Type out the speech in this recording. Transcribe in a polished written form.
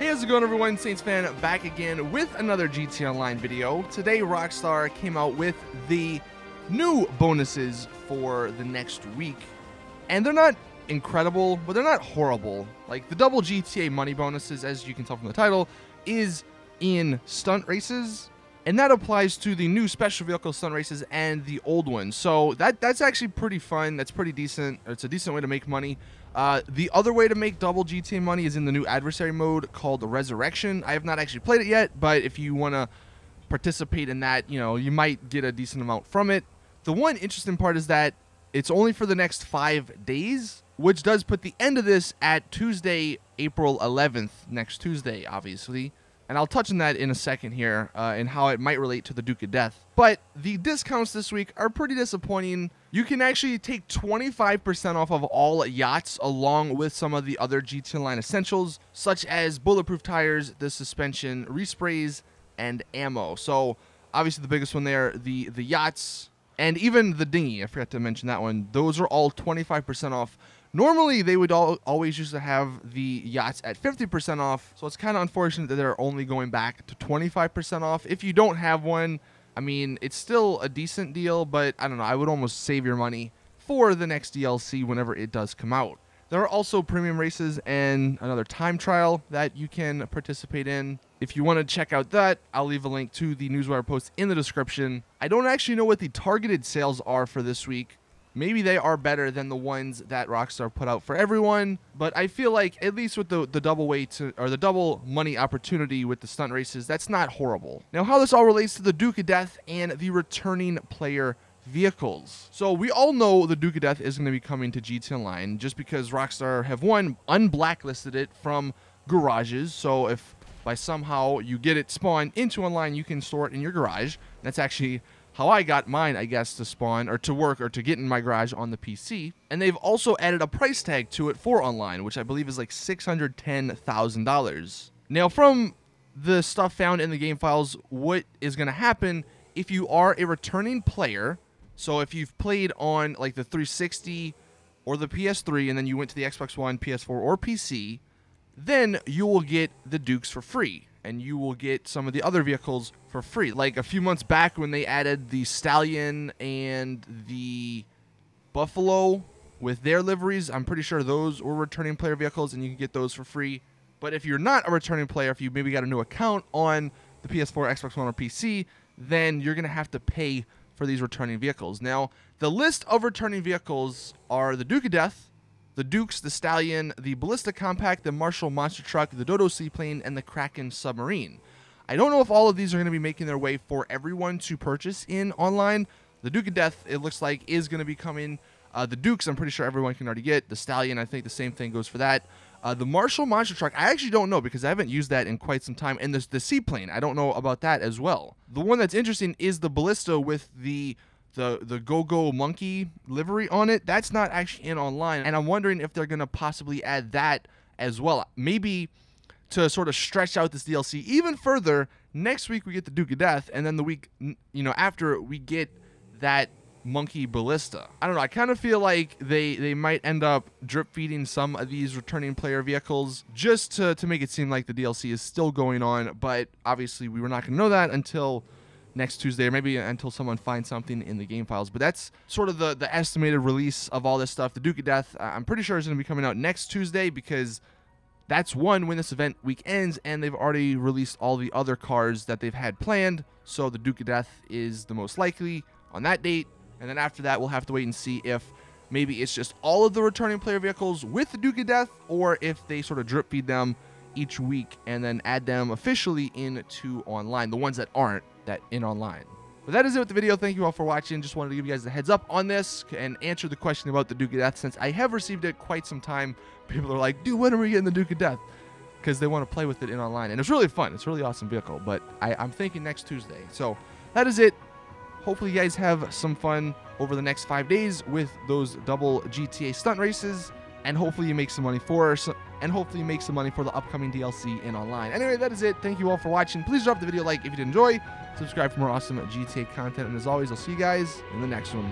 Hey, how's it going, everyone? Saintsfan back again with another GT Online video. Today, Rockstar came out with the new bonuses for the next week. And they're not incredible, but they're not horrible. Like, the double GTA money bonuses, as you can tell from the title, is in stunt races. And that applies to the new special vehicle stunt races and the old ones. So that's actually pretty fun. That's pretty decent. It's a decent way to make money. The other way to make double GTA money is in the new adversary mode called Resurrection. I have not actually played it yet, but if you want to participate in that, you know, you might get a decent amount from it. The one interesting part is that it's only for the next 5 days, which does put the end of this at Tuesday, April 11th, next Tuesday, obviously. And I'll touch on that in a second here and how it might relate to the Duke of Death. But the discounts this week are pretty disappointing. You can actually take 25% off of all yachts along with some of the other GT Line essentials, such as bulletproof tires, the suspension, resprays, and ammo. So obviously the biggest one there, the yachts, and even the dinghy. I forgot to mention that one. Those are all 25% off. Normally, they would always used to have the yachts at 50% off, so it's kind of unfortunate that they're only going back to 25% off. If you don't have one, I mean, it's still a decent deal, but I don't know, I would almost save your money for the next DLC whenever it does come out. There are also premium races and another time trial that you can participate in. If you want to check out that, I'll leave a link to the newswire post in the description. I don't actually know what the targeted sales are for this week. Maybe they are better than the ones that Rockstar put out for everyone, but I feel like at least with the double weight or the double money opportunity with the stunt races, that's not horrible. Now, how this all relates to the Duke of Death and the returning player vehicles. So we all know the Duke of Death is going to be coming to GT Online just because Rockstar have unblacklisted it from garages. So if by somehow you get it spawned into online, you can store it in your garage. That's actually how I got mine, I guess, to spawn or to work or to get in my garage on the PC. And they've also added a price tag to it for online, which I believe is like $610,000. Now, from the stuff found in the game files, what is going to happen if you are a returning player? So if you've played on like the 360 or the PS3 and then you went to the Xbox One, PS4, or PC, then you will get the Dukes for free. And you will get some of the other vehicles for free. Like a few months back when they added the Stallion and the Buffalo with their liveries, I'm pretty sure those were returning player vehicles and you can get those for free. But if you're not a returning player, if you maybe got a new account on the PS4, Xbox One, or PC, then you're going to have to pay for these returning vehicles. Now, the list of returning vehicles are the Duke of Death, the Dukes, the Stallion, the Ballista Compact, the Marshall Monster Truck, the Dodo Seaplane, and the Kraken Submarine. I don't know if all of these are going to be making their way for everyone to purchase in online. The Duke of Death, it looks like, is going to be coming. The Dukes, I'm pretty sure everyone can already get. The Stallion, I think the same thing goes for that. The Marshall Monster Truck, I actually don't know because I haven't used that in quite some time. And the Seaplane, I don't know about that as well. The one that's interesting is the Ballista with the Go-Go Monkey livery on it. That's not actually in online, and I'm wondering if they're going to possibly add that as well. Maybe to sort of stretch out this DLC even further. Next week we get the Duke of Death, and then the week, you know, after we get that Monkey Ballista. I don't know, I kind of feel like they might end up drip feeding some of these returning player vehicles just to make it seem like the DLC is still going on, but obviously we were not going to know that until next Tuesday, or maybe until someone finds something in the game files. But that's sort of the estimated release of all this stuff. The Duke of Death, I'm pretty sure is going to be coming out next Tuesday because that's when this event week ends, and they've already released all the other cars that they've had planned. So the Duke of Death is the most likely on that date. And then after that, we'll have to wait and see if maybe it's just all of the returning player vehicles with the Duke of Death, or if they sort of drip feed them each week and then add them officially into online, the ones that aren't that in online. But that is it with the video. Thank you all for watching. Just wanted to give you guys a heads up on this and answer the question about the Duke of Death, since I have received it quite some time. People are like, dude, when are we getting the Duke of Death? Because they want to play with it in online, and it's really fun. It's a really awesome vehicle, but I'm thinking next Tuesday. So that is it. Hopefully you guys have some fun over the next 5 days with those double GTA stunt races, and hopefully you make some money for the upcoming DLC in online. Anyway, that is it. Thank you all for watching. Please drop the video a like if you did enjoy. Subscribe for more awesome GTA content. And as always, I'll see you guys in the next one.